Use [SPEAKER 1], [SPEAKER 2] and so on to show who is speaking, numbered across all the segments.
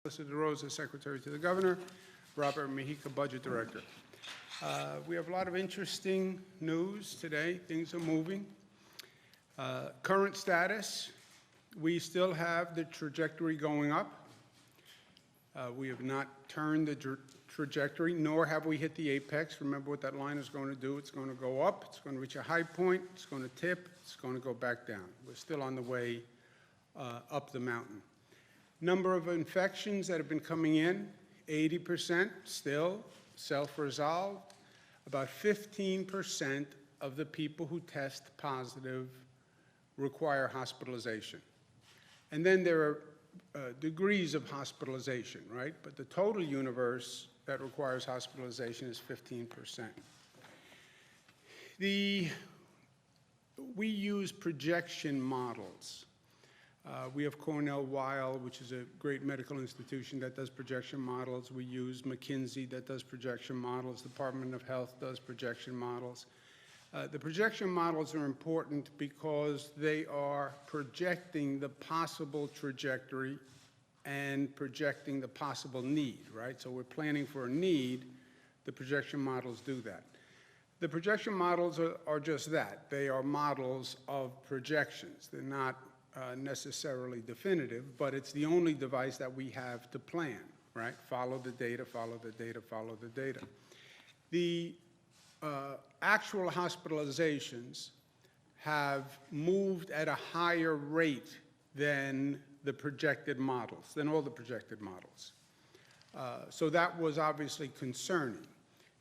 [SPEAKER 1] Melissa DeRosa, Secretary to the Governor, Robert Mejica, Budget Director. We have a lot of interesting news today. Things are moving. Current status, we still have the trajectory going up. We have not turned the trajectory, nor have we hit the apex. Remember what that line is going to do. It's going to go up. It's going to reach a high point. It's going to tip. It's going to go back down. We're still on the way up the mountain. Number of infections that have been coming in, 80% still self-resolved. About 15% of the people who test positive require hospitalization. And then there are degrees of hospitalization, right? But the total universe that requires hospitalization is 15%. We use projection models. We have Cornell Weill, which is a great medical institution that does projection models. We use McKinsey that does projection models. Department of Health does projection models. The projection models are important because they are projecting the possible trajectory and projecting the possible need, right? So we're planning for a need. The projection models do that. The projection models are just that. They are models of projections. They're not necessarily definitive, but it's the only device that we have to plan, right? Follow the data, follow the data, follow the data. The actual hospitalizations have moved at a higher rate than the projected models, than all the projected models. So that was obviously concerning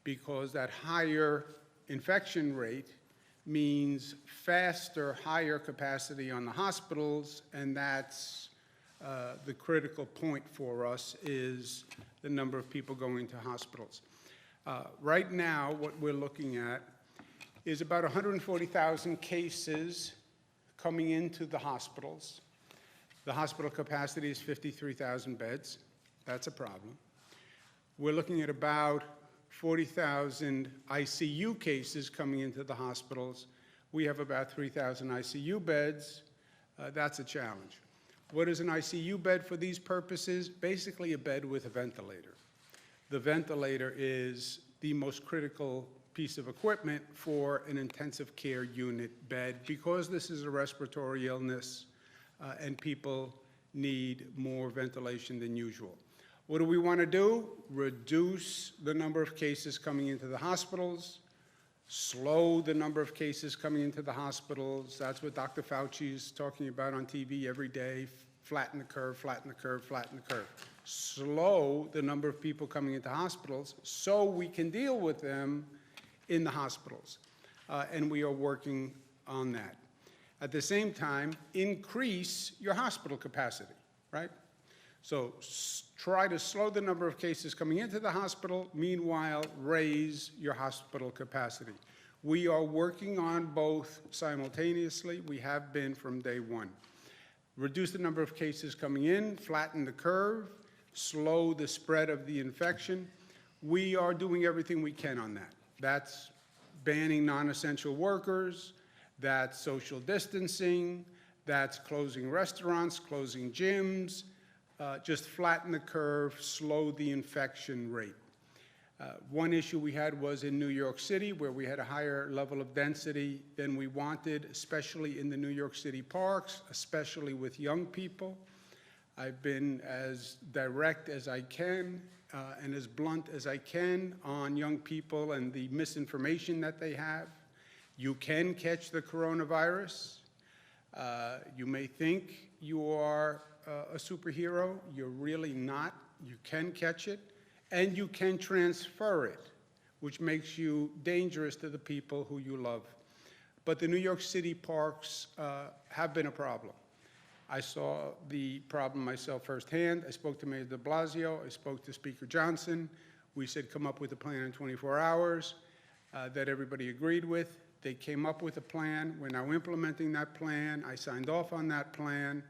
[SPEAKER 1] because that higher infection rate means faster, higher capacity on the hospitals, and that's the critical point for us is the number of people going to hospitals. Right now, what we're looking at is about 140,000 cases coming into the hospitals. The hospital capacity is 53,000 beds. That's a problem. We're looking at about 40,000 ICU cases coming into the hospitals. We have about 3,000 ICU beds. That's a challenge. What is an ICU bed for these purposes? Basically a bed with a ventilator. The ventilator is the most critical piece of equipment for an intensive care unit bed because this is a respiratory illness and people need more ventilation than usual. What do we want to do? Reduce the number of cases coming into the hospitals, slow the number of cases coming into the hospitals. That's what Dr. Fauci is talking about on TV every day. Flatten the curve, flatten the curve, flatten the curve. Slow the number of people coming into hospitals so we can deal with them in the hospitals. And we are working on that. At the same time, increase your hospital capacity, right? So try to slow the number of cases coming into the hospital, meanwhile, raise your hospital capacity. We are working on both simultaneously. We have been from day one. Reduce the number of cases coming in, flatten the curve, slow the spread of the infection. We are doing everything we can on that. That's banning non-essential workers, that's social distancing, that's closing restaurants, closing gyms, just flatten the curve, slow the infection rate. One issue we had was in New York City where we had a higher level of density than we wanted, especially in the New York City parks, especially with young people. I've been as direct as I can and as blunt as I can on young people and the misinformation that they have. You can catch the coronavirus. You may think you are a superhero. You're really not. You can catch it, and you can transfer it, which makes you dangerous to the people who you love. But the New York City parks have been a problem. I saw the problem myself firsthand. I spoke to Mayor de Blasio. I spoke to Speaker Johnson. We said, come up with a plan in 24 hours that everybody agreed with. They came up with a plan. We're now implementing that plan. I signed off on that plan.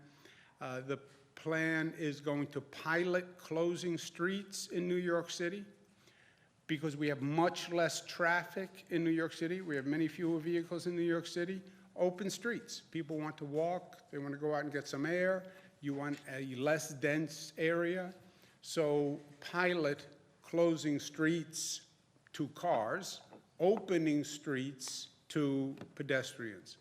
[SPEAKER 1] The plan is going to pilot closing streets in New York City because we have much less traffic in New York City. We have many fewer vehicles in New York City. Open streets. People want to walk. They want to go out and get some air. You want a less dense area. So pilot closing streets to cars, opening streets to pedestrians.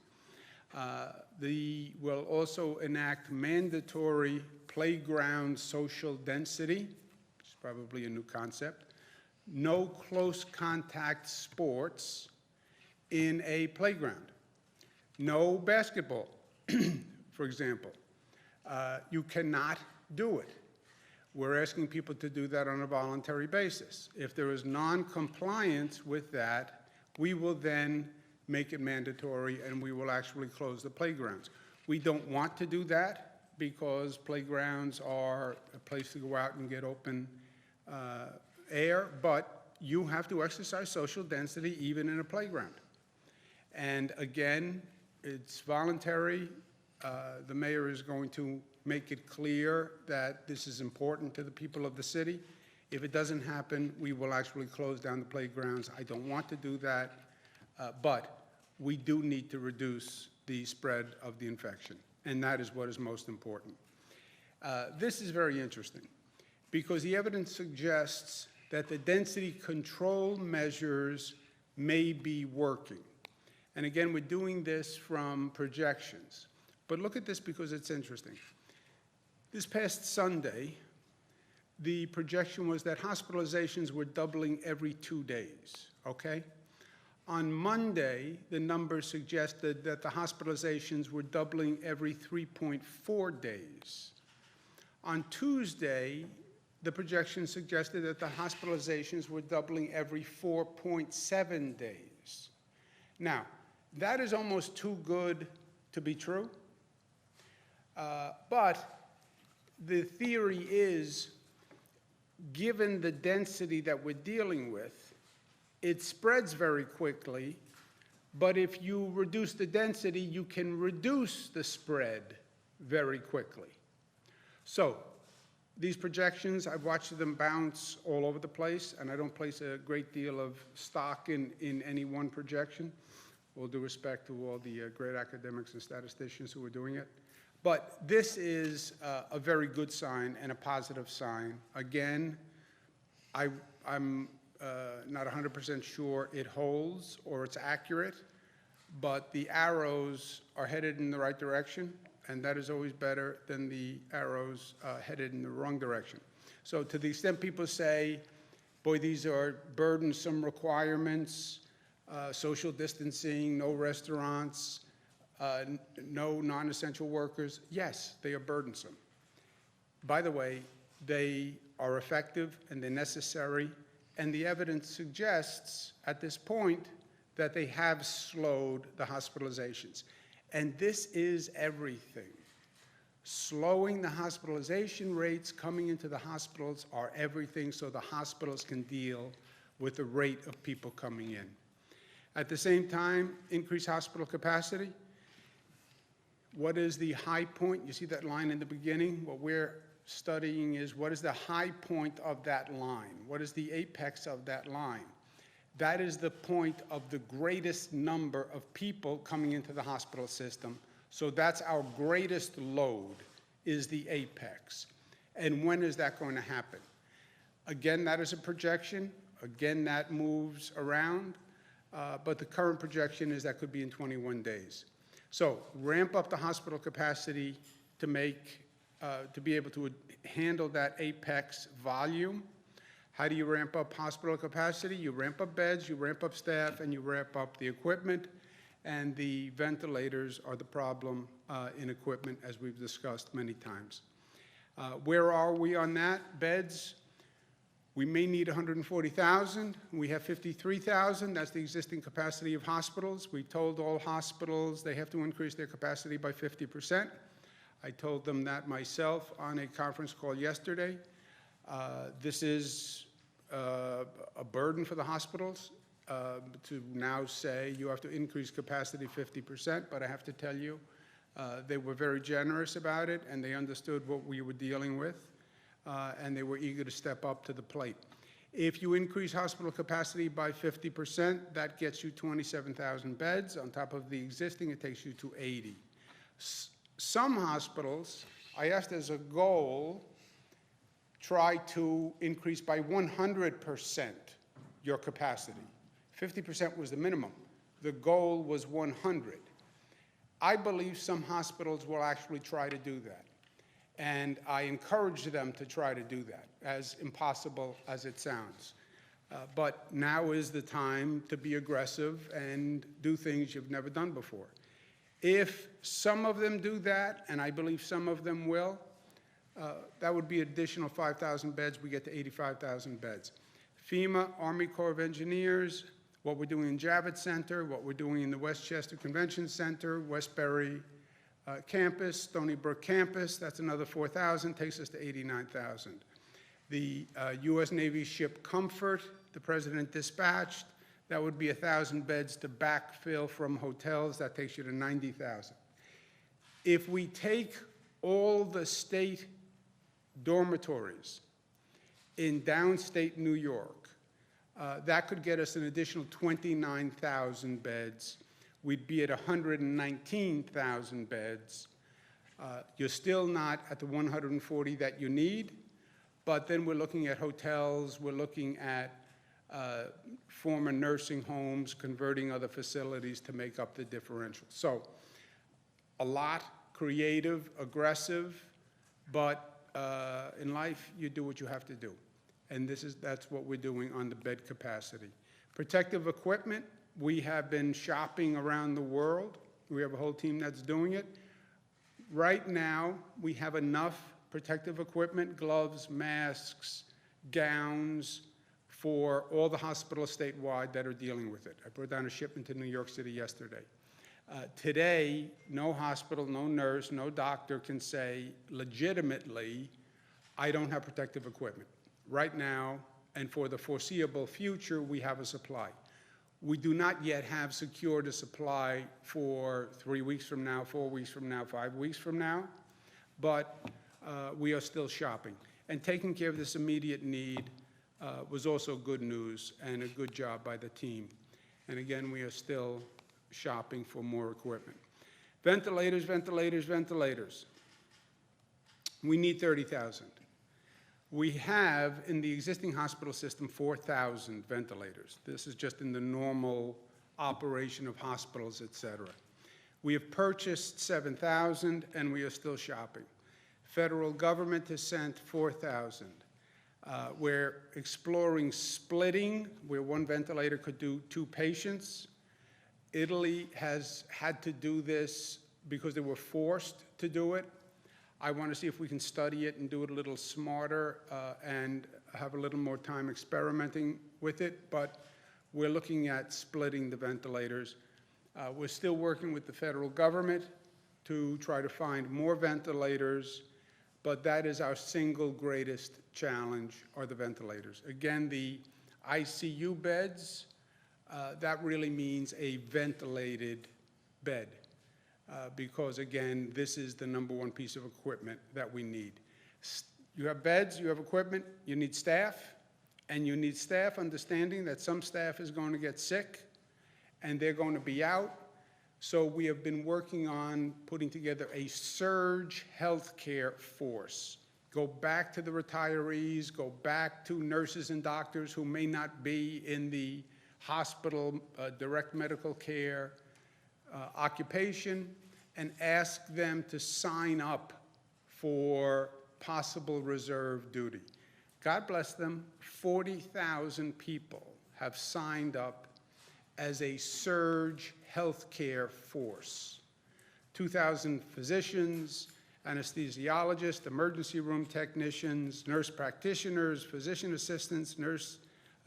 [SPEAKER 1] We'll also enact mandatory playground social density, which is probably a new concept. No close contact sports in a playground. No basketball, for example. You cannot do it. We're asking people to do that on a voluntary basis. If there is non-compliance with that, we will then make it mandatory and we will actually close the playgrounds. We don't want to do that because playgrounds are a place to go out and get open air, but you have to exercise social density even in a playground. And again, it's voluntary. The mayor is going to make it clear that this is important to the people of the city. If it doesn't happen, we will actually close down the playgrounds. I don't want to do that, but we do need to reduce the spread of the infection, and that is what is most important. This is very interesting because the evidence suggests that the density control measures may be working. And again, we're doing this from projections. But look at this because it's interesting. This past Sunday, the projection was that hospitalizations were doubling every 2 days, okay? On Monday, the numbers suggested that the hospitalizations were doubling every 3.4 days. On Tuesday, the projection suggested that the hospitalizations were doubling every 4.7 days. Now, that is almost too good to be true, but the theory is, given the density that we're dealing with, it spreads very quickly, but if you reduce the density, you can reduce the spread very quickly. So these projections, I've watched them bounce all over the place, and I don't place a great deal of stock in any one projection, all due respect to all the great academics and statisticians who are doing it. But this is a very good sign and a positive sign. Again, I'm not 100% sure it holds or it's accurate, but the arrows are headed in the right direction, and that is always better than the arrows headed in the wrong direction. So to the extent people say, boy, these are burdensome requirements, social distancing, no restaurants, no non-essential workers, yes, they are burdensome. By the way, they are effective and they're necessary, and the evidence suggests at this point that they have slowed the hospitalizations. And this is everything. Slowing the hospitalization rates coming into the hospitals are everything so the hospitals can deal with the rate of people coming in. At the same time, increase hospital capacity. What is the high point? You see that line in the beginning? What we're studying is what is the high point of that line? What is the apex of that line? That is the point of the greatest number of people coming into the hospital system. So that's our greatest load, is the apex. And when is that going to happen? Again, that is a projection. Again, that moves around. But the current projection is that could be in 21 days. So ramp up the hospital capacity to be able to handle that apex volume. How do you ramp up hospital capacity? You ramp up beds, you ramp up staff, and you ramp up the equipment. And the ventilators are the problem in equipment, as we've discussed many times. Where are we on that? Beds, we may need 140,000. We have 53,000. That's the existing capacity of hospitals. We told all hospitals they have to increase their capacity by 50%. I told them that myself on a conference call yesterday. This is a burden for the hospitals to now say you have to increase capacity 50%, but I have to tell you, they were very generous about it, and they understood what we were dealing with, and they were eager to step up to the plate. If you increase hospital capacity by 50%, that gets you 27,000 beds. On top of the existing, it takes you to 80. Some hospitals, I asked as a goal, try to increase by 100% your capacity. 50% was the minimum. The goal was 100. I believe some hospitals will actually try to do that. And I encourage them to try to do that, as impossible as it sounds. But now is the time to be aggressive and do things you've never done before. If some of them do that, and I believe some of them will, that would be additional 5,000 beds. We get to 85,000 beds. FEMA, Army Corps of Engineers, what we're doing in Javits Center, what we're doing in the Westchester Convention Center, Westbury campus, Stony Brook campus, that's another 4,000, takes us to 89,000. The U.S. Navy ship Comfort, the President dispatched, that would be 1,000 beds to backfill from hotels, that takes you to 90,000. If we take all the state dormitories in downstate New York, that could get us an additional 29,000 beds. We'd be at 119,000 beds. You're still not at the 140 that you need, but then we're looking at hotels, we're looking at former nursing homes, converting other facilities to make up the differential. So a lot, creative, aggressive, but in life, you do what you have to do. And that's what we're doing on the bed capacity. Protective equipment, we have been shopping around the world. We have a whole team that's doing it. Right now, we have enough protective equipment, gloves, masks, gowns, for all the hospitals statewide that are dealing with it. I brought down a shipment to New York City yesterday. Today, no hospital, no nurse, no doctor can say legitimately, I don't have protective equipment. Right now, and for the foreseeable future, we have a supply. We do not yet have secured a supply for 3 weeks from now, 4 weeks from now, 5 weeks from now, but we are still shopping. And taking care of this immediate need was also good news and a good job by the team. And again, we are still shopping for more equipment. Ventilators, ventilators, ventilators. We need 30,000. We have, in the existing hospital system, 4,000 ventilators. This is just in the normal operation of hospitals, et cetera. We have purchased 7,000, and we are still shopping. Federal government has sent 4,000. We're exploring splitting, where one ventilator could do 2 patients. Italy has had to do this because they were forced to do it. I want to see if we can study it and do it a little smarter and have a little more time experimenting with it, but we're looking at splitting the ventilators. We're still working with the federal government to try to find more ventilators, but that is our single greatest challenge, are the ventilators. Again, the ICU beds, that really means a ventilated bed. Because again, this is the #1 piece of equipment that we need. You have beds, you have equipment, you need staff, and you need staff understanding that some staff is going to get sick and they're going to be out. So we have been working on putting together a surge healthcare force. Go back to the retirees, go back to nurses and doctors who may not be in the hospital, direct medical care, occupation, and ask them to sign up for possible reserve duty. God bless them, 40,000 people have signed up as a surge healthcare force. 2,000 physicians, anesthesiologists, emergency room technicians, nurse practitioners, physician assistants, nurse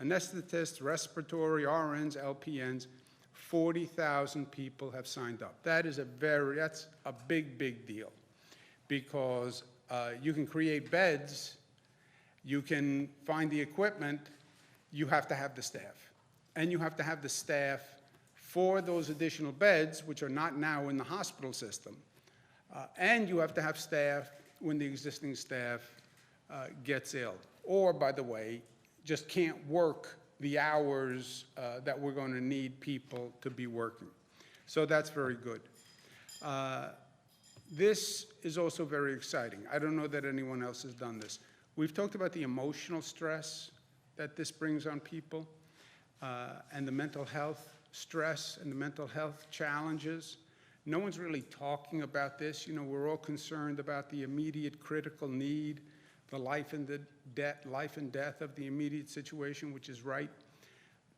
[SPEAKER 1] anesthetists, respiratory, RNs, LPNs. 40,000 people have signed up. That's a big, big deal, because you can create beds, you can find the equipment, you have to have the staff. And you have to have the staff for those additional beds, which are not now in the hospital system. And you have to have staff when the existing staff gets ill. Or, by the way, just can't work the hours that we're going to need people to be working. So that's very good. This is also very exciting. I don't know that anyone else has done this. We've talked about the emotional stress that this brings on people, and the mental health stress and the mental health challenges. No one's really talking about this. You know, we're all concerned about the immediate critical need, the life and death of the immediate situation, which is right.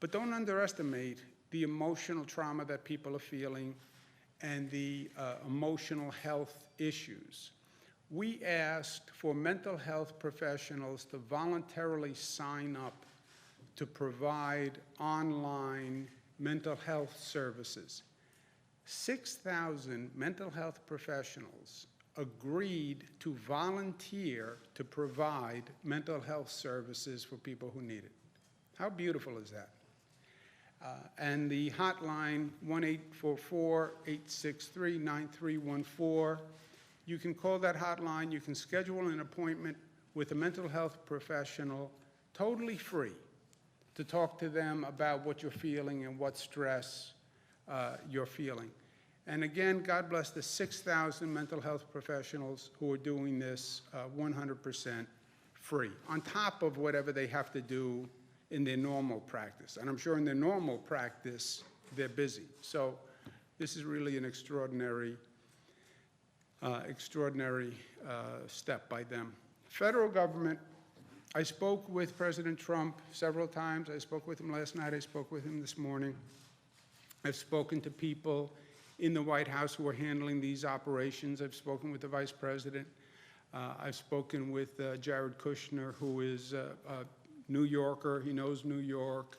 [SPEAKER 1] But don't underestimate the emotional trauma that people are feeling and the emotional health issues. We asked for mental health professionals to voluntarily sign up to provide online mental health services. 6,000 mental health professionals agreed to volunteer to provide mental health services for people who need it. How beautiful is that? And the hotline, 1-844-863-9314. You can call that hotline. You can schedule an appointment with a mental health professional, totally free, to talk to them about what you're feeling and what stress you're feeling. And again, God bless the 6,000 mental health professionals who are doing this 100% free, on top of whatever they have to do in their normal practice. And I'm sure in their normal practice, they're busy. So this is really an extraordinary step by them. Federal government, I spoke with President Trump several times. I spoke with him last night. I spoke with him this morning. I've spoken to people in the White House who are handling these operations. I've spoken with the Vice President. I've spoken with Jared Kushner, who is a New Yorker. He knows New York,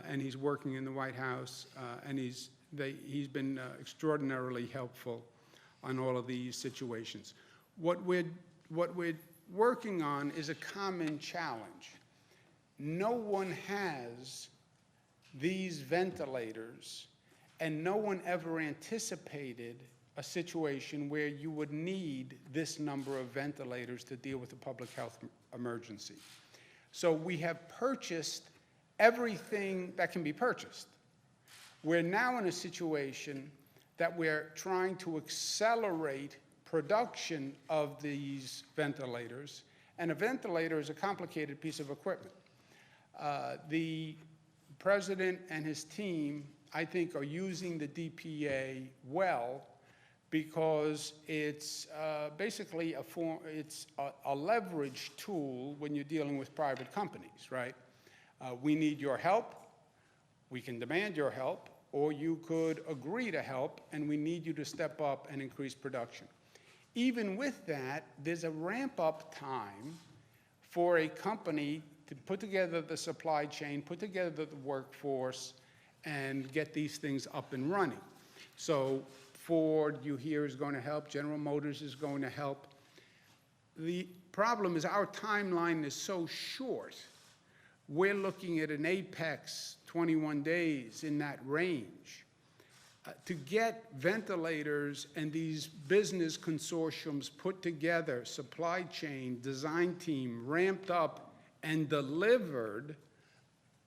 [SPEAKER 1] and he's working in the White House, and he's been extraordinarily helpful on all of these situations. What we're working on is a common challenge. No one has these ventilators, and no one ever anticipated a situation where you would need this number of ventilators to deal with a public health emergency. So we have purchased everything that can be purchased. We're now in a situation that we're trying to accelerate production of these ventilators, and a ventilator is a complicated piece of equipment. The president and his team, I think, are using the DPA well, because it's basically a leverage tool when you're dealing with private companies, right? We need your help, we can demand your help, or you could agree to help, and we need you to step up and increase production. Even with that, there's a ramp-up time for a company to put together the supply chain, put together the workforce, and get these things up and running. So Ford, you hear, is going to help. General Motors is going to help. The problem is our timeline is so short. We're looking at an apex 21 days in that range. To get ventilators and these business consortiums put together, supply chain, design team, ramped up and delivered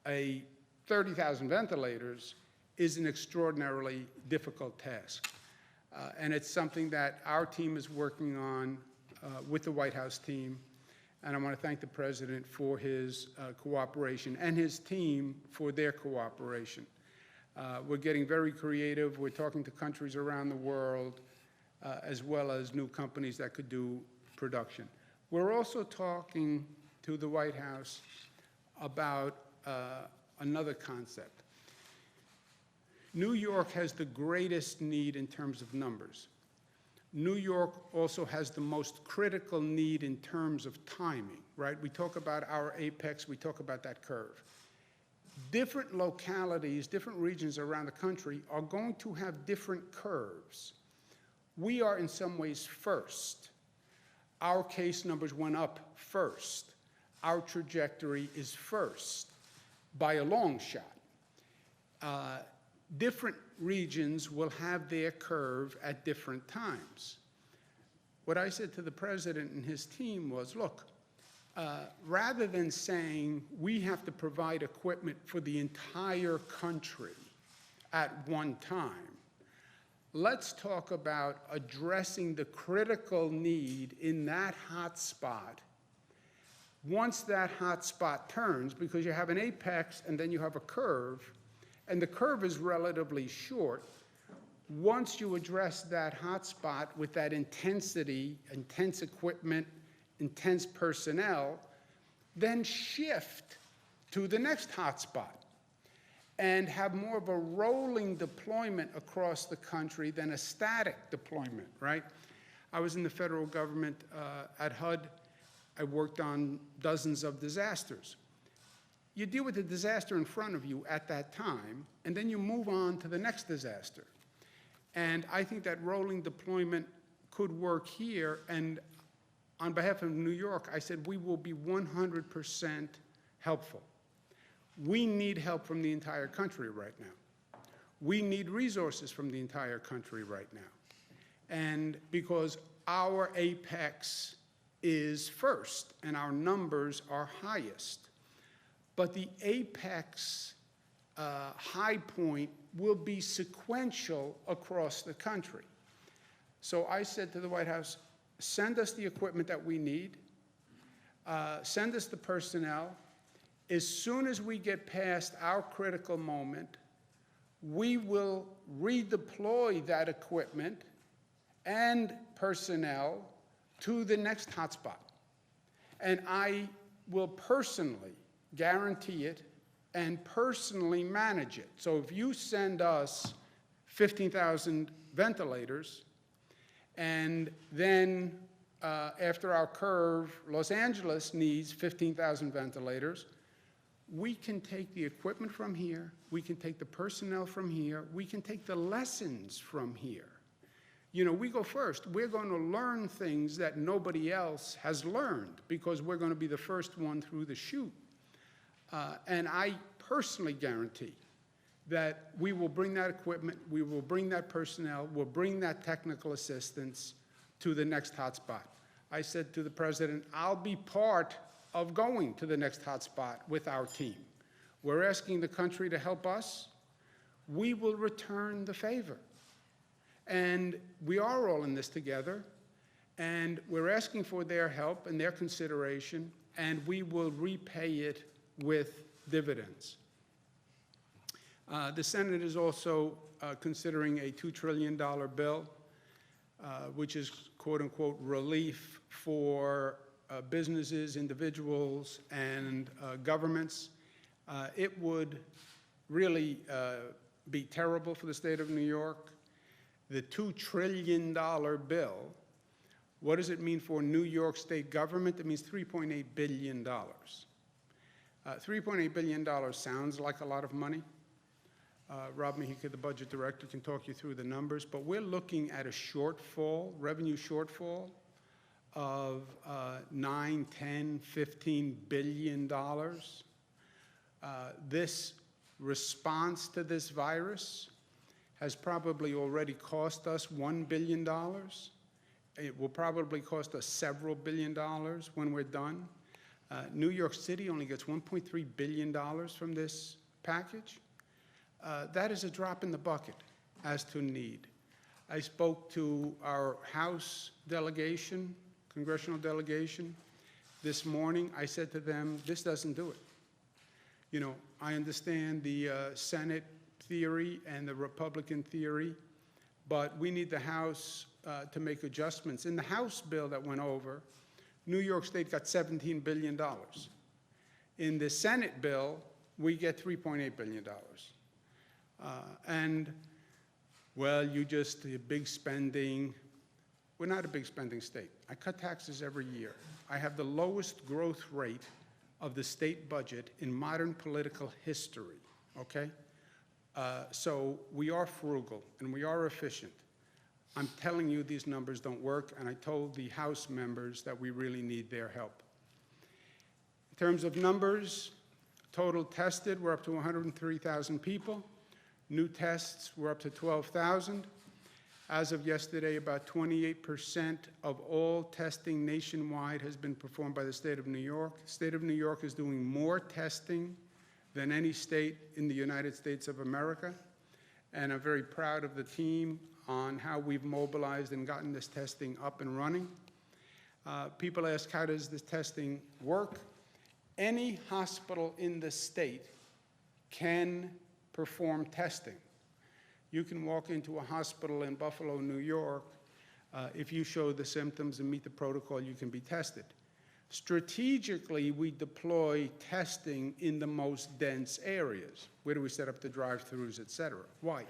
[SPEAKER 1] 30,000 ventilators is an extraordinarily difficult task. And it's something that our team is working on with the White House team. And I want to thank the President for his cooperation and his team for their cooperation. We're getting very creative. We're talking to countries around the world, as well as new companies that could do production. We're also talking to the White House about another concept. New York has the greatest need in terms of numbers. New York also has the most critical need in terms of timing, right? We talk about our apex, we talk about that curve. Different localities, different regions around the country are going to have different curves. We are in some ways first. Our case numbers went up first. Our trajectory is first by a long shot. Different regions will have their curve at different times. What I said to the President and his team was, look, rather than saying we have to provide equipment for the entire country at one time, let's talk about addressing the critical need in that hot spot Once that hot spot turns, because you have an apex and then you have a curve, and the curve is relatively short, once you address that hot spot with that intensity, intense equipment, intense personnel, then shift to the next hot spot and have more of a rolling deployment across the country than a static deployment, right? I was in the federal government at HUD. I worked on dozens of disasters. You deal with the disaster in front of you at that time, and then you move on to the next disaster. And I think that rolling deployment could work here. And on behalf of New York, I said we will be 100% helpful. We need help from the entire country right now. We need resources from the entire country right now. And because our apex is first and our numbers are highest. But the apex high point will be sequential across the country. So I said to the White House, send us the equipment that we need, send us the personnel. As soon as we get past our critical moment, we will redeploy that equipment and personnel to the next hotspot. And I will personally guarantee it and personally manage it. So if you send us 15,000 ventilators, and then after our curve, Los Angeles needs 15,000 ventilators, we can take the equipment from here, we can take the personnel from here, we can take the lessons from here. You know, we go first. We're going to learn things that nobody else has learned because we're going to be the first one through the chute. And I personally guarantee that we will bring that equipment, we will bring that personnel, we'll bring that technical assistance to the next hotspot. I said to the president, I'll be part of going to the next hotspot with our team. We're asking the country to help us. We will return the favor. And we are all in this together, and we're asking for their help and their consideration, and we will repay it with dividends. The Senate is also considering a $2 trillion bill, which is quote-unquote relief for businesses, individuals, and governments. It would really be terrible for the state of New York. The $2 trillion bill, what does it mean for New York State government? It means $3.8 billion. $3.8 billion sounds like a lot of money. Rob Mahika, the budget director, can talk you through the numbers, but we're looking at a shortfall, revenue shortfall of $9, $10, $15 billion. This response to this virus has probably already cost us $1 billion. It will probably cost us several $billion when we're done. New York City only gets $1.3 billion from this package. That is a drop in the bucket as to need. I spoke to our House delegation, congressional delegation, this morning. I said to them, this doesn't do it. You know, I understand the Senate theory and the Republican theory, but we need the House to make adjustments. In the House bill that went over, New York State got $17 billion. In the Senate bill, we get $3.8 billion. And, well, you just, big spending. We're not a big spending state. I cut taxes every year. I have the lowest growth rate of the state budget in modern political history, okay? So we are frugal and we are efficient. I'm telling you these numbers don't work, and I told the House members that we really need their help. In terms of numbers, total tested, we're up to 103,000 people. New tests, we're up to 12,000. As of yesterday, about 28% of all testing nationwide has been performed by the state of New York. The state of New York is doing more testing than any state in the United States of America. And I'm very proud of the team on how we've mobilized and gotten this testing up and running. People ask, how does this testing work? any hospital in the state can perform testing. You can walk into a hospital in Buffalo, New York. If you show the symptoms and meet the protocol, you can be tested. Strategically, we deploy testing in the most dense areas. Where do we set up the drive-thrus, et cetera? Why?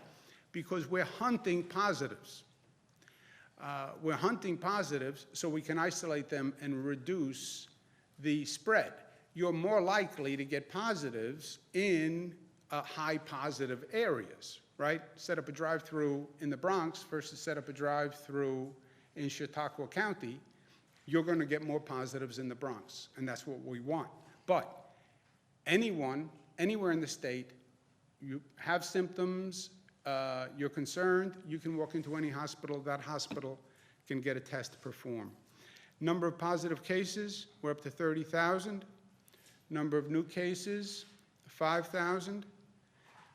[SPEAKER 1] Because we're hunting positives. We're hunting positives so we can isolate them and reduce the spread. You're more likely to get positives in high positive areas, right? Set up a drive-through in the Bronx versus set up a drive-through in Chautauqua County, you're going to get more positives in the Bronx, and that's what we want. But anyone, anywhere in the state, you have symptoms, you're concerned, you can walk into any hospital, that hospital can get a test performed. Number of positive cases, we're up to 30,000. Number of new cases, 5,000.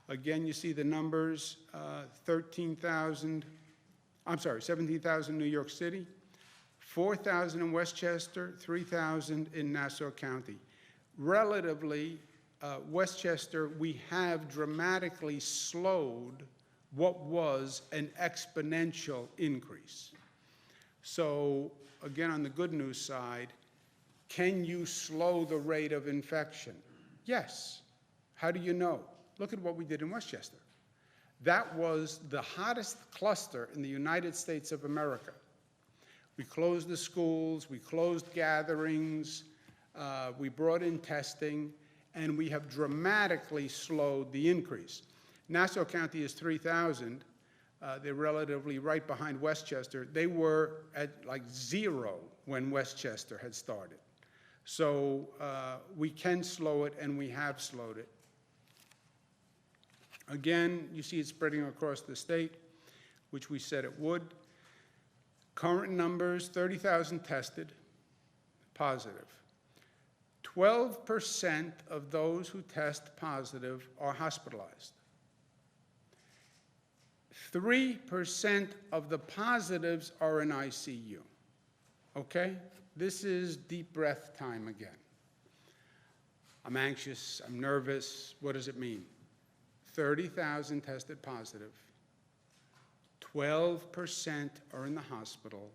[SPEAKER 1] Again, you see the numbers, 17,000 in New York City, 4,000 in Westchester, 3,000 in Nassau County. Relatively, Westchester, we have dramatically slowed what was an exponential increase. So, again, on the good news side, can you slow the rate of infection? Yes. How do you know? Look at what we did in Westchester. That was the hottest cluster in the United States of America. We closed the schools, we closed gatherings, we brought in testing, and we have dramatically slowed the increase. Nassau County is 3,000. They're relatively right behind Westchester. They were at like 0 when Westchester had started. So we can slow it, and we have slowed it. Again, you see it spreading across the state, which we said it would. Current numbers, 30,000 tested, positive. 12% of those who test positive are hospitalized. 3% of the positives are in ICU. Okay? This is deep breath time again. I'm anxious, I'm nervous. What does it mean? 30,000 tested positive. 12% are in the hospital.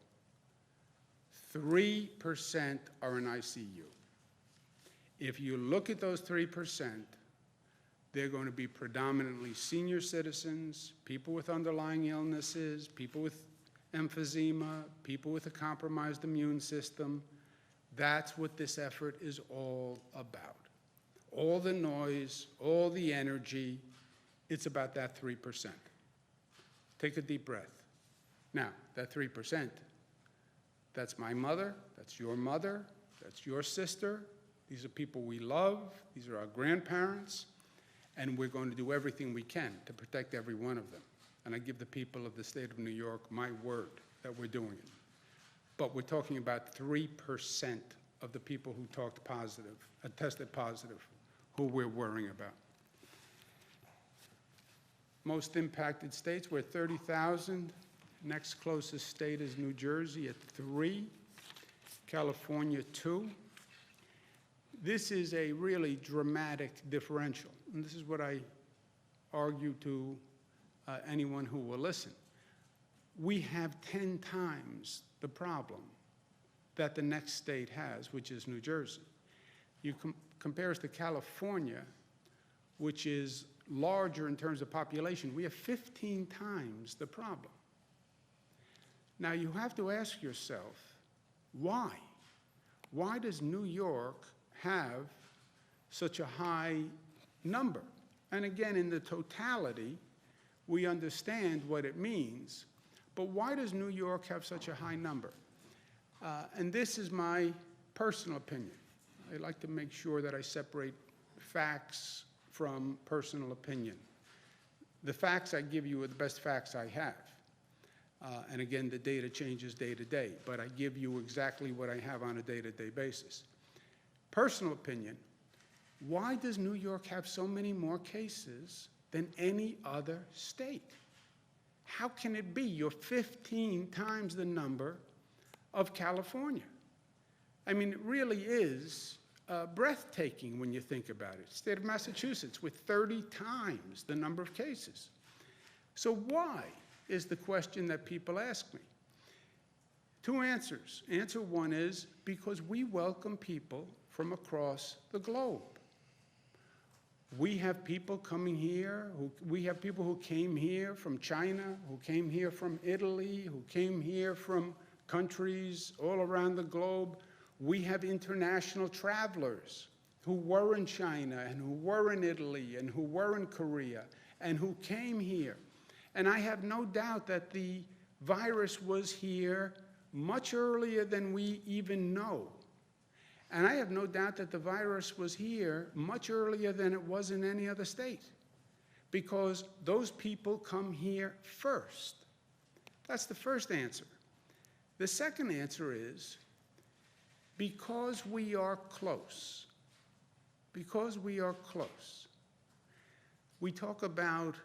[SPEAKER 1] 3% are in ICU. If you look at those 3%, they're going to be predominantly senior citizens, people with underlying illnesses, people with emphysema, people with a compromised immune system. That's what this effort is all about. All the noise, all the energy, it's about that 3%. Take a deep breath. Now, that 3%, that's my mother, that's your sister. These are people we love. These are our grandparents. And we're going to do everything we can to protect every one of them. And I give the people of the state of New York my word that we're doing it. But we're talking about 3% of the people who tested positive, who we're worrying about. Most impacted states, we're at 30,000. Next closest state is New Jersey at 3, California 2. This is a really dramatic differential, and this is what I argue to anyone who will listen. We have 10 times the problem that the next state has, which is New Jersey. You compare us to California, which is larger in terms of population. We have 15 times the problem. Now, you have to ask yourself, why? Why does New York have such a high number? And again, in the totality, we understand what it means, but why does New York have such a high number? And this is my personal opinion. I like to make sure that I separate facts from personal opinion. The facts I give you are the best facts I have. And again, the data changes day to day, but I give you exactly what I have on a day-to-day basis. Personal opinion, why does New York have so many more cases than any other state? How can it be? You're 15 times the number of California. I mean, it really is breathtaking when you think about it. State of Massachusetts with 30 times the number of cases. So why is the question that people ask me. Two answers. Answer one is because we welcome people from across the globe. We have people coming here, we have people who came here from China, who came here from Italy, who came here from countries all around the globe. We have international travelers who were in China and who were in Italy and who were in Korea and who came here. And I have no doubt that the virus was here much earlier than we even know. And I have no doubt that the virus was here much earlier than it was in any other state, because those people come here first. That's the first answer. The second answer is because we are close. Because we are close. We talk about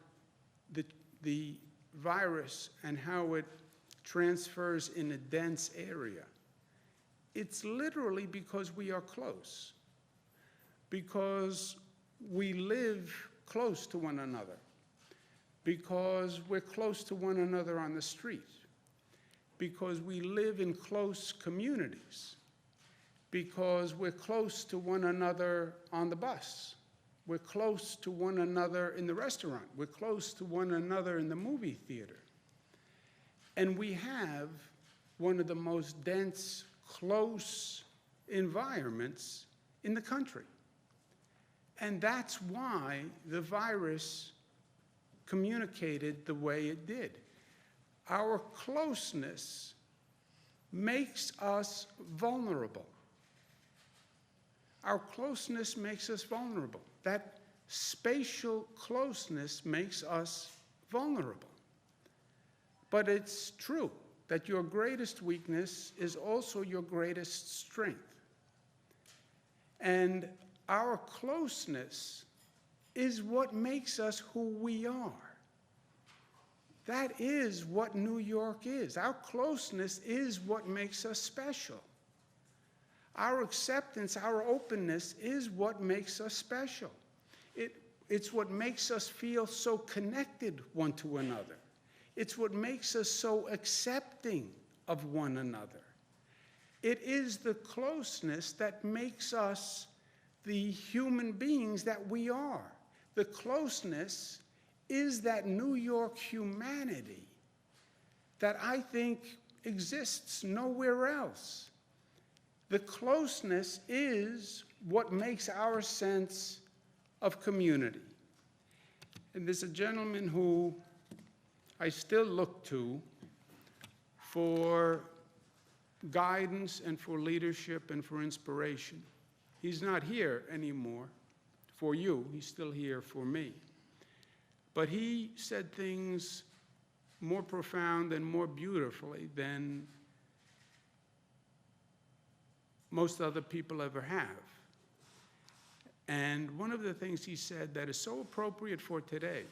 [SPEAKER 1] the virus and how it transfers in a dense area. It's literally because we are close, because we live close to one another, because we're close to one another on the street, because we live in close communities, because we're close to one another on the bus, we're close to one another in the restaurant, we're close to one another in the movie theater. And we have one of the most dense, close environments in the country. And that's why the virus communicated the way it did. Our closeness makes us vulnerable. Our closeness makes us vulnerable. That spatial closeness makes us vulnerable. But it's true that your greatest weakness is also your greatest strength. And our closeness is what makes us who we are. That is what New York is. Our closeness is what makes us special. Our acceptance, our openness is what makes us special. It's what makes us feel so connected one to another. It's what makes us so accepting of one another. It is the closeness that makes us the human beings that we are. The closeness is that New York humanity that I think exists nowhere else. The closeness is what makes our sense of community. And there's a gentleman who I still look to for guidance and for leadership and for inspiration. He's not here anymore for you. He's still here for me. But he said things more profound and more beautifully than most other people ever have. And one of the things he said that is so appropriate for today: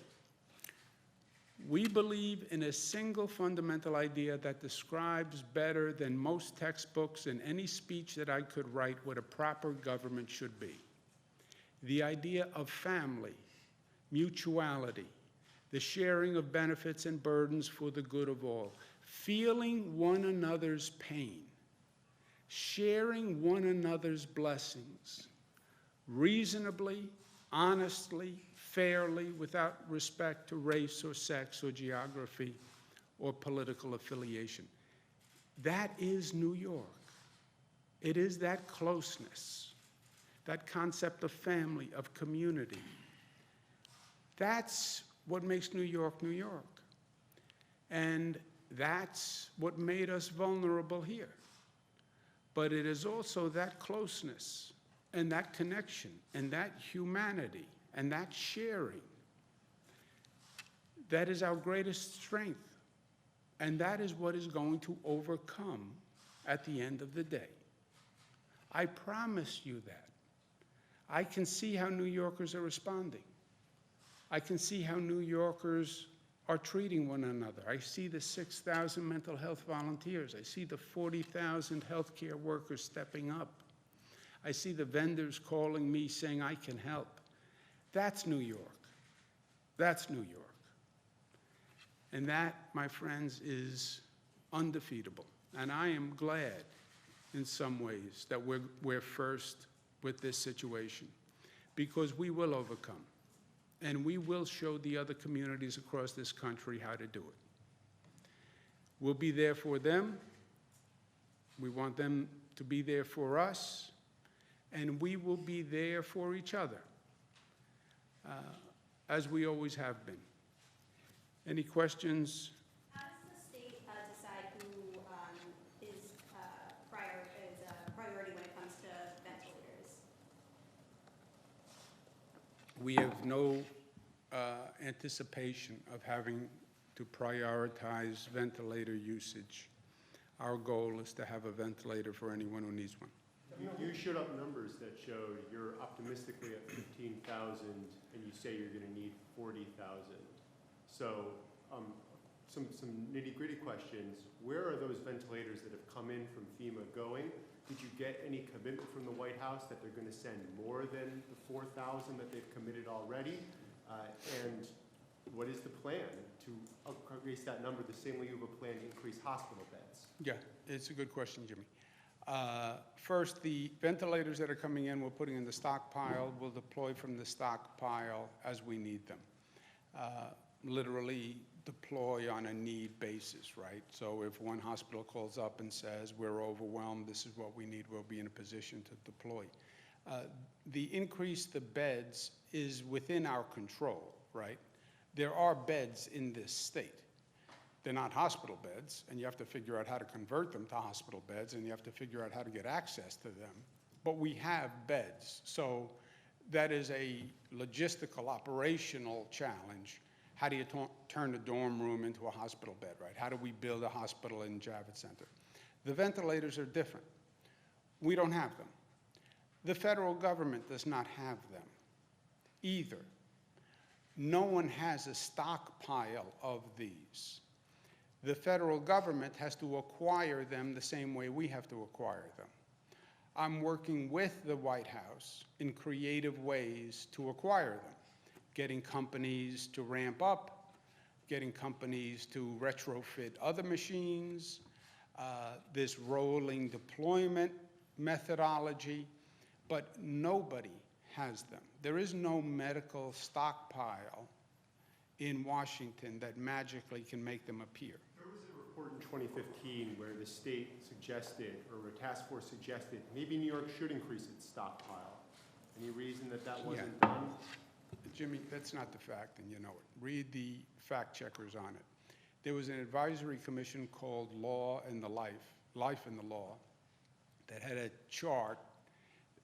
[SPEAKER 1] we believe in a single fundamental idea that describes better than most textbooks and any speech that I could write what a proper government should be. The idea of family, mutuality, the sharing of benefits and burdens for the good of all, feeling one another's pain, sharing one another's blessings, reasonably, honestly, fairly, without respect to race or sex or geography or political affiliation. That is New York. It is that closeness, that concept of family, of community. That's what makes New York, New York. And that's what made us vulnerable here. But it is also that closeness and that connection and that humanity and that sharing that is our greatest strength. And that is what is going to overcome at the end of the day. I promise you that. I can see how New Yorkers are responding. I can see how New Yorkers are treating one another. I see the 6,000 mental health volunteers. I see the 40,000 healthcare workers stepping up. I see the vendors calling me saying I can help. That's New York. That's New York. And that, my friends, is undefeatable. And I am glad, in some ways, that we're first with this situation, because we will overcome. And we will show the other communities across this country how to do it. We'll be there for them. We want them to be there for us. And we will be there for each other, as we always have been. Any questions?
[SPEAKER 2] How does the state decide who is a priority when it comes to ventilators?
[SPEAKER 1] We have no anticipation of having to prioritize ventilator usage. Our goal is to have a ventilator for anyone who needs one.
[SPEAKER 3] You showed up numbers that showed you're optimistically at 15,000 and you say you're going to need 40,000. So some nitty-gritty questions. Where are those ventilators that have come in from FEMA going? Did you get any commitment from the White House that they're going to send more than the 4,000 that they've committed already? And what is the plan to increase that number the same way you have a plan to increase hospital beds?
[SPEAKER 1] Yeah, it's a good question, Jimmy. First, the ventilators that are coming in, we're putting in the stockpile. We'll deploy from the stockpile as we need them. Literally deploy on a need basis, right? So if one hospital calls up and says, we're overwhelmed, this is what we need, we'll be in a position to deploy. The increase the beds is within our control, right? There are beds in this state. They're not hospital beds, and you have to figure out how to convert them to hospital beds, and you have to figure out how to get access to them. But we have beds, so that is a logistical, operational challenge. How do you turn a dorm room into a hospital bed, right? How do we build a hospital in Javits Center? The ventilators are different. We don't have them. The federal government does not have them either. No one has a stockpile of these. The federal government has to acquire them the same way we have to acquire them. I'm working with the White House in creative ways to acquire them, getting companies to ramp up, getting companies to retrofit other machines, this rolling deployment methodology, but nobody has them. There is no medical stockpile in Washington that magically can make them appear.
[SPEAKER 3] There was a report in 2015 where the state suggested, or a task force suggested, maybe New York should increase its stockpile. Any reason that wasn't done?
[SPEAKER 1] Jimmy, that's not the fact, and you know it. Read the fact checkers on it. There was an advisory commission called Law and the Life and the Law, that had a chart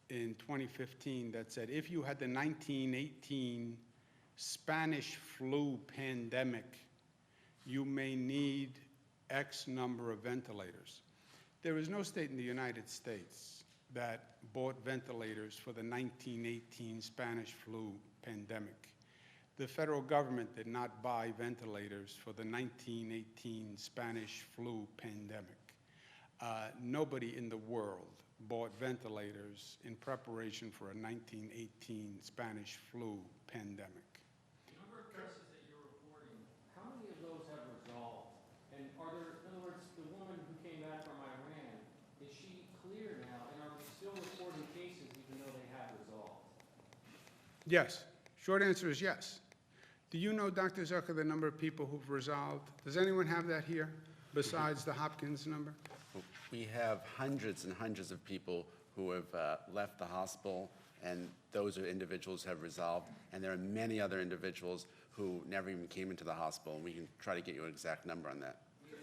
[SPEAKER 1] in 2015 that said if you had the 1918 Spanish flu pandemic, you may need X number of ventilators. There is no state in the United States that bought ventilators for the 1918 Spanish flu pandemic. The federal government did not buy ventilators for the 1918 Spanish flu pandemic. Nobody in the world bought ventilators in preparation for a 1918 Spanish flu pandemic.
[SPEAKER 4] The number of cases that you're reporting, how many of those have resolved? And are there, in other words, the woman who came back from Iran, is she clear now? And are we still reporting cases even though they have resolved?
[SPEAKER 1] Yes. Short answer is yes. Do you know, Dr. Zucker, the number of people who've resolved? Does anyone have that here besides the Hopkins number?
[SPEAKER 5] We have hundreds and hundreds of people who have left the hospital, and those are individuals who have resolved. And there are many other individuals who never even came into the hospital, and we can try to get you an exact number on that.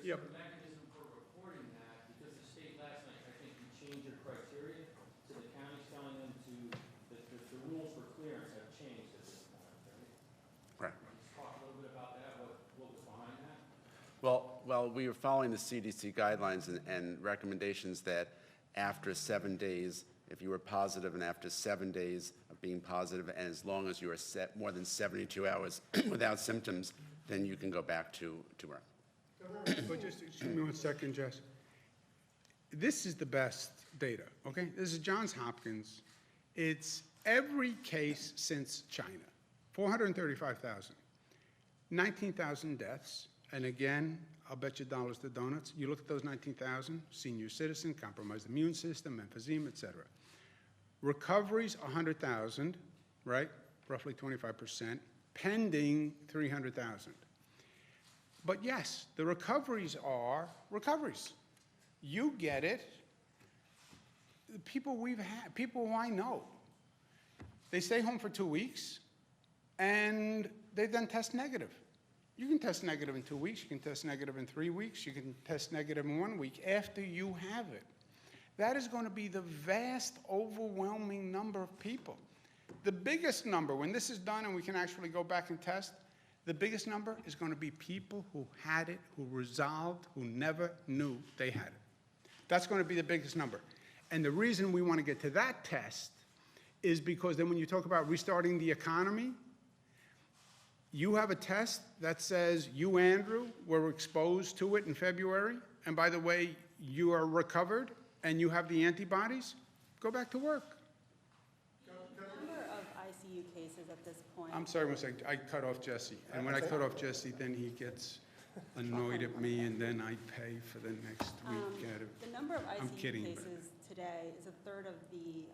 [SPEAKER 1] Yep.
[SPEAKER 4] The mechanism for reporting that, because the state last night, I think you changed your criteria, so the county's telling them to, that the rules for clearance have changed at this point, right?
[SPEAKER 5] Right.
[SPEAKER 4] Just talk a little bit about that, what was behind that?
[SPEAKER 5] Well, we were following the CDC guidelines and recommendations that after 7 days, if you were positive, and after 7 days of being positive, and as long as you were more than 72 hours without symptoms, then you can go back to work.
[SPEAKER 1] But just excuse me 1 second, Jess. This is the best data, okay? This is Johns Hopkins. It's every case since China, 435,000, 19,000 deaths, and again, I'll bet you dollars to donuts. You look at those 19,000, senior citizen, compromised immune system, emphysema, et cetera. Recoveries, 100,000, right? Roughly 25%, pending 300,000. But yes, the recoveries are recoveries. You get it. The people we've had, people who I know, they stay home for 2 weeks, and they then test negative. You can test negative in 2 weeks, you can test negative in 3 weeks, you can test negative in 1 week after you have it. That is going to be the vast, overwhelming number of people. The biggest number, when this is done and we can actually go back and test, the biggest number is going to be people who had it, who resolved, who never knew they had it. That's going to be the biggest number. And the reason we want to get to that test is because then when you talk about restarting the economy, you have a test that says you, Andrew, were exposed to it in February, and by the way, you are recovered and you have the antibodies, go back to work.
[SPEAKER 6] The number of ICU cases at this point.
[SPEAKER 1] I'm sorry, one second, I cut off Jesse. And when I cut off Jesse, then he gets annoyed at me, and then I pay for the next week out of.
[SPEAKER 6] The number of
[SPEAKER 1] I'm
[SPEAKER 6] ICU
[SPEAKER 1] kidding, but-
[SPEAKER 6] cases today is a third of the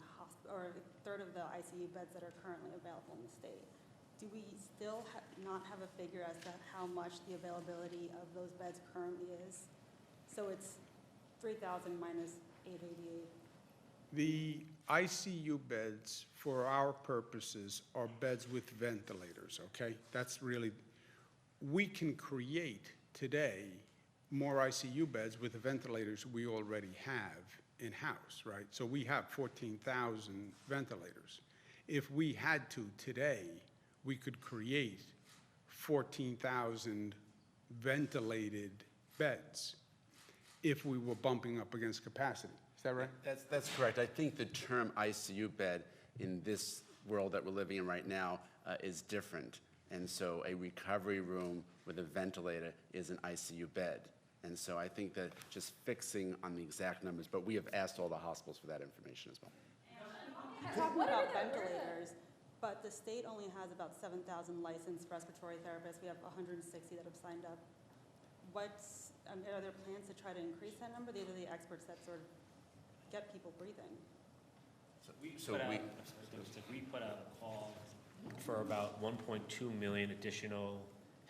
[SPEAKER 6] ICU beds that are currently available in the state. Do we still not have a figure as to how much the availability of those beds currently is? So it's 3,000 minus 888.
[SPEAKER 1] The ICU beds, for our purposes, are beds with ventilators, okay? That's really, we can create today more ICU beds with the ventilators we already have in-house, right? So we have 14,000 ventilators. If we had to today, we could create 14,000 ventilated beds if we were bumping up against capacity. Is that right?
[SPEAKER 5] That's correct. I think the term ICU bed in this world that we're living in right now is different. And so a recovery room with a ventilator is an ICU bed. And so I think that just fixing on the exact numbers, but we have asked all the hospitals for that information as well.
[SPEAKER 6] Talking about ventilators, but the state only has about 7,000 licensed respiratory therapists. We have 160 that have signed up. Are there plans to try to increase that number? These are the experts that sort of get people breathing.
[SPEAKER 7] We put out a call for about 1.2 million additional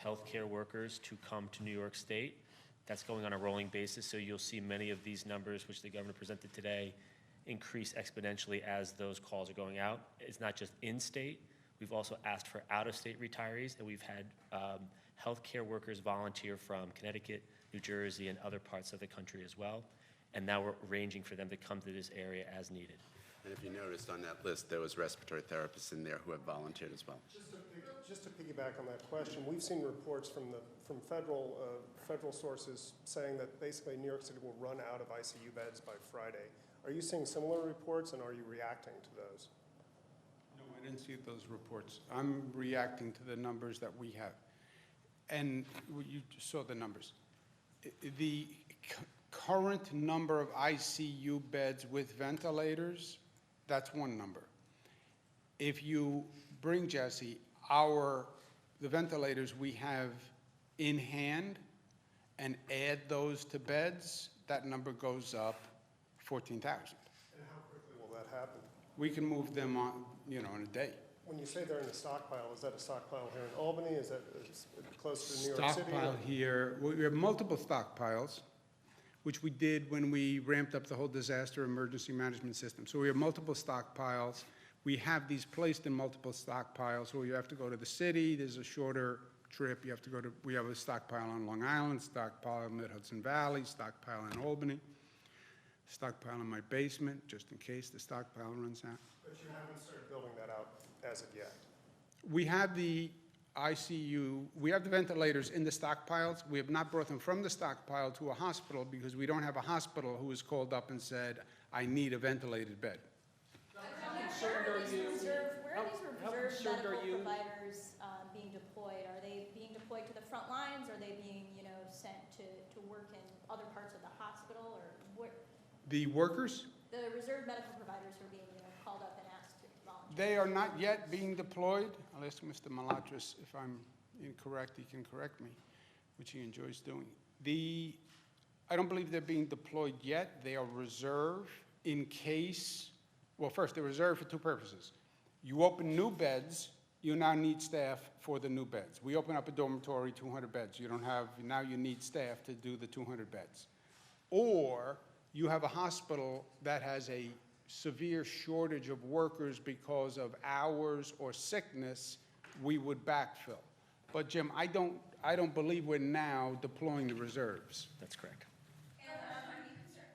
[SPEAKER 7] healthcare workers to come to New York State. That's going on a rolling basis, so you'll see many of these numbers, which the governor presented today, increase exponentially as those calls are going out. It's not just in-state. We've also asked for out-of-state retirees, and we've had healthcare workers volunteer from Connecticut, New Jersey, and other parts of the country as well. And now we're arranging for them to come to this area as needed.
[SPEAKER 5] And if you noticed on that list, there was respiratory therapists in there who have volunteered as well.
[SPEAKER 8] Just to piggyback on that question, we've seen reports from federal sources saying that basically New York City will run out of ICU beds by Friday. Are you seeing similar reports, and are you reacting to those?
[SPEAKER 1] No, I didn't see those reports. I'm reacting to the numbers that we have. And you just saw the numbers. The current number of ICU beds with ventilators, that's one number. If you bring, Jesse, the ventilators we have in hand and add those to beds, that number goes up 14,000.
[SPEAKER 8] And how quickly will that happen?
[SPEAKER 1] We can move them on, in a day.
[SPEAKER 8] When you say they're in a stockpile, is that a stockpile here in Albany? Is that close to New York City?
[SPEAKER 1] Stockpile here, we have multiple stockpiles, which we did when we ramped up the whole disaster emergency management system. So we have multiple stockpiles. We have these placed in multiple stockpiles, so you have to go to the city. There's a shorter trip. We have a stockpile on Long Island, stockpile in Mid-Hudson Valley, stockpile in Albany, stockpile in my basement, just in case the stockpile runs out.
[SPEAKER 8] But you haven't started building that out as of yet.
[SPEAKER 1] We have the ICU, we have the ventilators in the stockpiles. We have not brought them from the stockpile to a hospital because we don't have a hospital who has called up and said, I need a ventilated bed.
[SPEAKER 2] Where are these reserve medical providers being deployed? Are they being deployed to the front lines? Are they being, sent to work in other parts of the hospital, or where?
[SPEAKER 1] The workers?
[SPEAKER 2] The reserve medical providers who are being, called up and asked to volunteer.
[SPEAKER 1] They are not yet being deployed. I'll ask Mr. Malatras if I'm incorrect. He can correct me, which he enjoys doing. I don't believe they're being deployed yet. They are reserved in case, well, first, they're reserved for two purposes. You open new beds, you now need staff for the new beds. We open up a dormitory, 200 beds. You don't have, now you need staff to do the 200 beds. Or you have a hospital that has a severe shortage of workers because of hours or sickness, we would backfill. But Jim, I don't believe we're now deploying the reserves.
[SPEAKER 7] That's correct.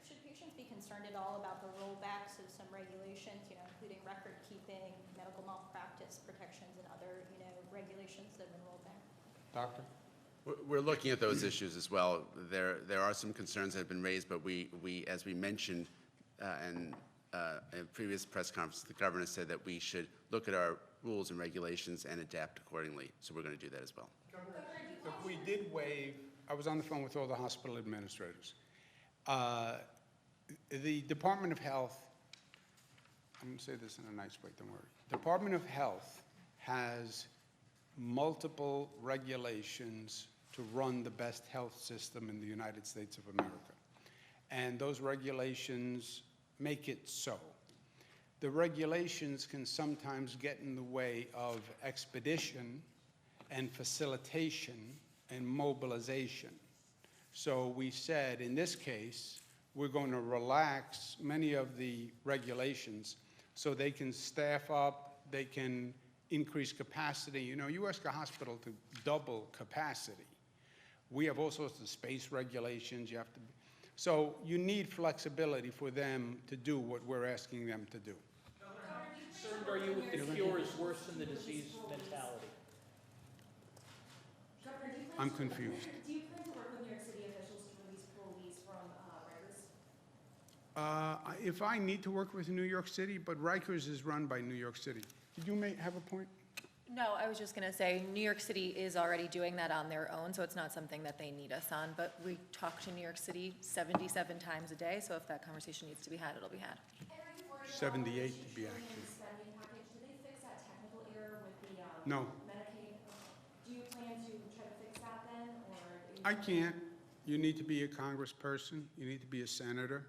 [SPEAKER 2] Should patients be concerned at all about the rollbacks of some regulations, including record keeping, medical malpractice protections, and other, regulations that have been rolled back?
[SPEAKER 1] Doctor?
[SPEAKER 5] We're looking at those issues as well. There are some concerns that have been raised, but we as we mentioned in a previous press conference, the governor said that we should look at our rules and regulations and adapt accordingly. So we're going to do that as well.
[SPEAKER 1] Look, we did waive, I was on the phone with all the hospital administrators. The Department of Health, I'm going to say this in a nice way, don't worry. Department of Health has multiple regulations to run the best health system in the United States of America. And those regulations make it so. The regulations can sometimes get in the way of expedition and facilitation and mobilization. So we said, in this case, we're going to relax many of the regulations so they can staff up, they can increase capacity. You ask a hospital to double capacity. We have all sorts of space regulations. So you need flexibility for them to do what we're asking them to do.
[SPEAKER 9] How concerned are you with the cure is worse than the disease mentality?
[SPEAKER 10] Governor,
[SPEAKER 1] I'm confused.
[SPEAKER 10] Do you plan to work with New York City officials to release parolees from Rikers?
[SPEAKER 1] If I need to work with New York City, but Rikers is run by New York City. Did you have a point?
[SPEAKER 11] No, I was just going to say, New York City is already doing that on their own, so it's not something that they need us on. But we talk to New York City 77 times a day, so if that conversation needs to be had, it'll be had.
[SPEAKER 1] 78 to be accurate.
[SPEAKER 10] Spending package, do they fix that technical error with the
[SPEAKER 1] No.
[SPEAKER 10] Medicaid? Do you plan to try to fix that then, or?
[SPEAKER 1] I can't. You need to be a congressperson. You need to be a senator.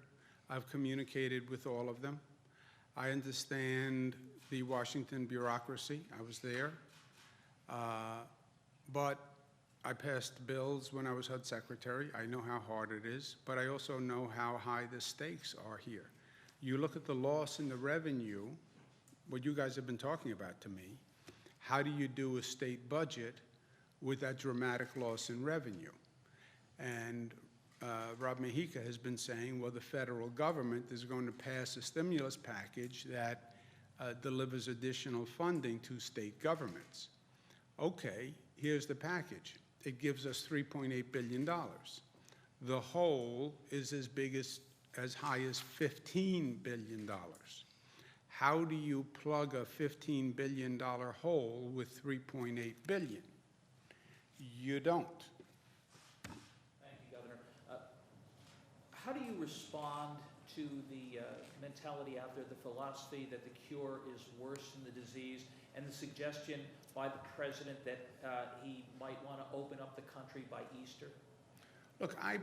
[SPEAKER 1] I've communicated with all of them. I understand the Washington bureaucracy. I was there. But I passed bills when I was HUD secretary. I know how hard it is, but I also know how high the stakes are here. You look at the loss in the revenue, what you guys have been talking about to me, how do you do a state budget with that dramatic loss in revenue? And Rob Mejica has been saying, well, the federal government is going to pass a stimulus package that delivers additional funding to state governments. Okay, here's the package. It gives us $3.8 billion. The hole is as high as $15 billion. How do you plug a $15 billion hole with $3.8 billion? You don't.
[SPEAKER 9] Thank you, Governor. How do you respond to the mentality out there, the philosophy that the cure is worse than the disease, and the suggestion by the president that he might want to open up the country by Easter?
[SPEAKER 1] Look, I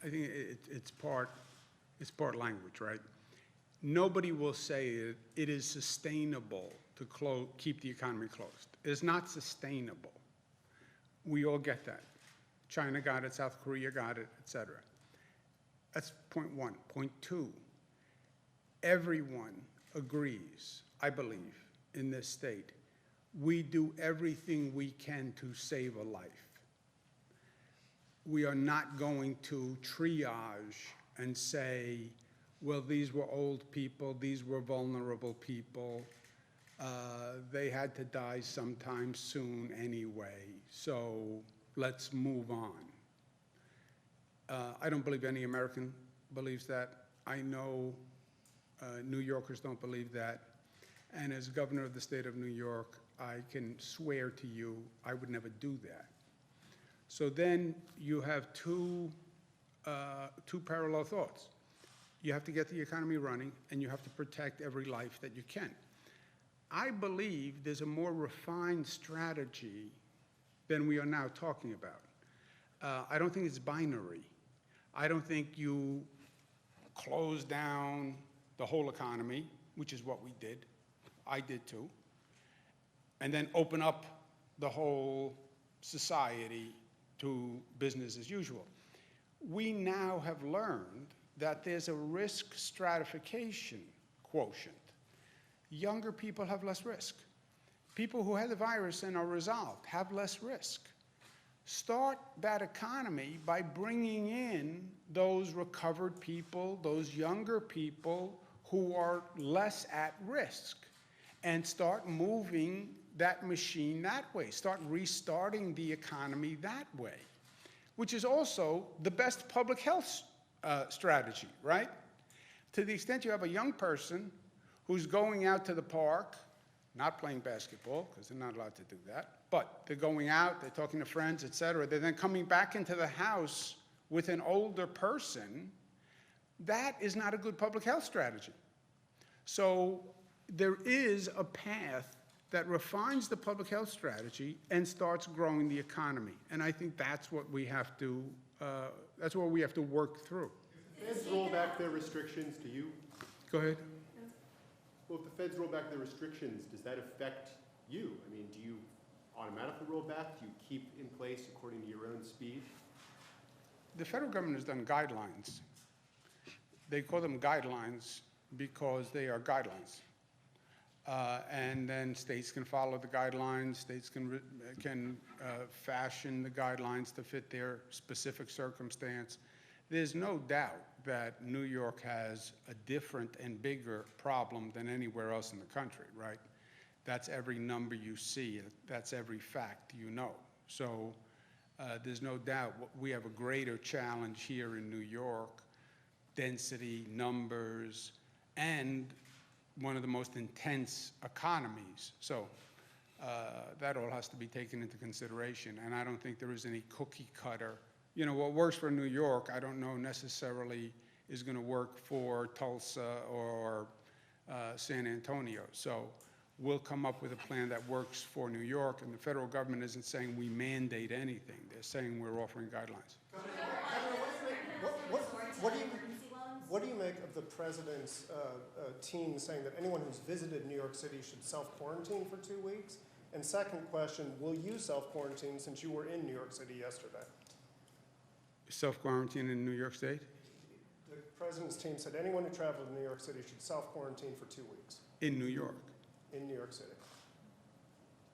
[SPEAKER 1] think it's part language, right? Nobody will say it is sustainable to keep the economy closed. It is not sustainable. We all get that. China got it, South Korea got it, et cetera. That's point one. Point two, everyone agrees, I believe, in this state, we do everything we can to save a life. We are not going to triage and say, well, these were old people, these were vulnerable people, they had to die sometime soon anyway, so let's move on. I don't believe any American believes that. I know New Yorkers don't believe that. And as governor of the state of New York, I can swear to you I would never do that. So then you have two two parallel thoughts. You have to get the economy running, and you have to protect every life that you can. I believe there's a more refined strategy than we are now talking about. I don't think it's binary. I don't think you close down the whole economy, which is what we did. I did too. And then open up the whole society to business as usual. We now have learned that there's a risk stratification quotient. Younger people have less risk. People who had the virus and are resolved have less risk. Start that economy by bringing in those recovered people, those younger people who are less at risk, and start moving that machine that way. Start restarting the economy that way, which is also the best public health strategy, right? To the extent you have a young person who's going out to the park, not playing basketball, because they're not allowed to do that, but they're going out, they're talking to friends, et cetera, they're then coming back into the house with an older person, that is not a good public health strategy. So there is a path that refines the public health strategy and starts growing the economy. And I think that's what we have to, work through.
[SPEAKER 3] If the feds roll back their restrictions, do you?
[SPEAKER 1] Go ahead.
[SPEAKER 3] Well, if the feds roll back their restrictions, does that affect you? I mean, do you automatically roll back? Do you keep in place according to your own speed?
[SPEAKER 1] The federal government has done guidelines. They call them guidelines because they are guidelines. And then states can follow the guidelines. States can fashion the guidelines to fit their specific circumstance. There's no doubt that New York has a different and bigger problem than anywhere else in the country, right? That's every number you see. That's every fact you know. So there's no doubt we have a greater challenge here in New York, density, numbers, and one of the most intense economies. So that all has to be taken into consideration. And I don't think there is any cookie cutter. You know, what works for New York, I don't know necessarily is going to work for Tulsa or San Antonio. So we'll come up with a plan that works for New York, and the federal government isn't saying we mandate anything. They're saying we're offering guidelines.
[SPEAKER 8] What do you make of the president's team saying that anyone who's visited New York City should self-quarantine for 2 weeks? And second question, will you self-quarantine since you were in New York City yesterday?
[SPEAKER 1] Self-quarantine in New York State?
[SPEAKER 8] The president's team said anyone who traveled to New York City should self-quarantine for 2 weeks.
[SPEAKER 1] In New York?
[SPEAKER 8] In New York City.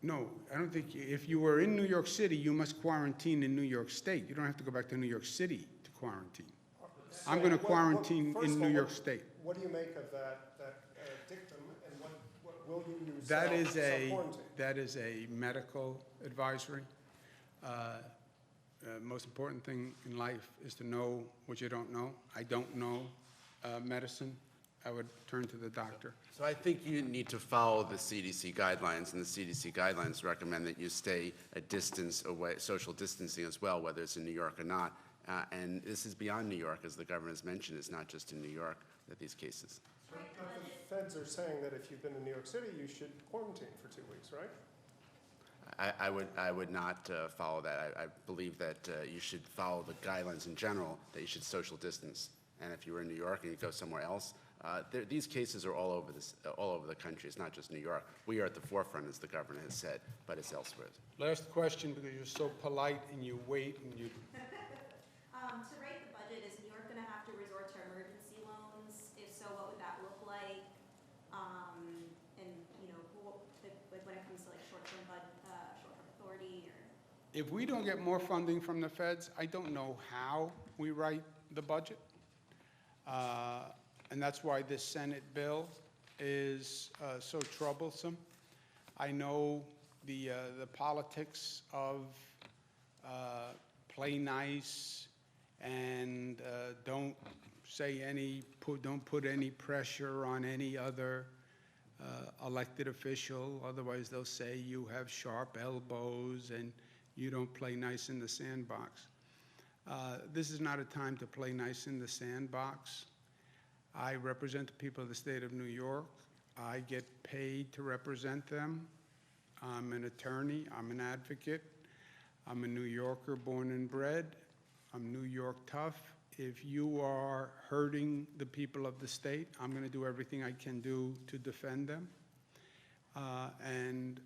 [SPEAKER 1] No, I don't think, if you were in New York City, you must quarantine in New York State. You don't have to go back to New York City to quarantine. I'm going to quarantine in New York State.
[SPEAKER 8] What do you make of that dictum, and what will you use
[SPEAKER 1] That is a medical advisory. Most important thing in life is to know what you don't know. I don't know medicine. I would turn to the doctor.
[SPEAKER 5] So I think you need to follow the CDC guidelines, and the CDC guidelines recommend that you stay a distance away, social distancing as well, whether it's in New York or not. And this is beyond New York, as the governor has mentioned. It's not just in New York that these cases.
[SPEAKER 8] But the feds are saying that if you've been to New York City, you should quarantine for 2 weeks, right?
[SPEAKER 5] I would not follow that. I believe that you should follow the guidelines in general, that you should social distance. And if you were in New York and you go somewhere else, these cases are all over the country. It's not just New York. We are at the forefront, as the governor has said, but it's elsewhere.
[SPEAKER 1] Last question, because you're so polite and you wait and you.
[SPEAKER 10] To write the budget, is New York going to have to resort to emergency loans? If so, what would that look like? And, you know, when it comes to like short-term authority or?
[SPEAKER 1] If we don't get more funding from the feds, I don't know how we write the budget. And that's why this Senate bill is so troublesome. I know the politics of play nice and don't put any pressure on any other elected official. Otherwise, they'll say you have sharp elbows and you don't play nice in the sandbox. This is not a time to play nice in the sandbox. I represent the people of the state of New York. I get paid to represent them. I'm an attorney, I'm an advocate. I'm a New Yorker born and bred. I'm New York tough. If you are hurting the people of the state, I'm going to do everything I can do to defend them. And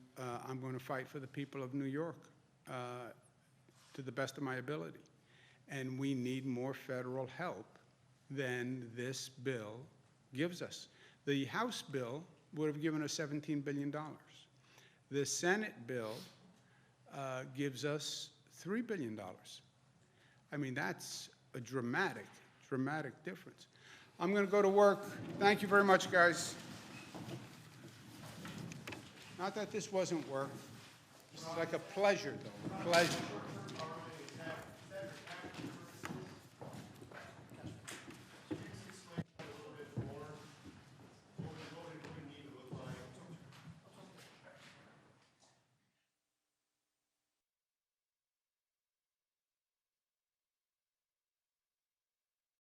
[SPEAKER 1] I'm going to fight for the people of New York to the best of my ability. And we need more federal help than this bill gives us. The House bill would have given us $17 billion. The Senate bill gives us $3 billion. I mean, that's a dramatic, dramatic difference. I'm going to go to work. Thank you very much, guys. Not that this wasn't work. It's like a pleasure, though. Pleasure.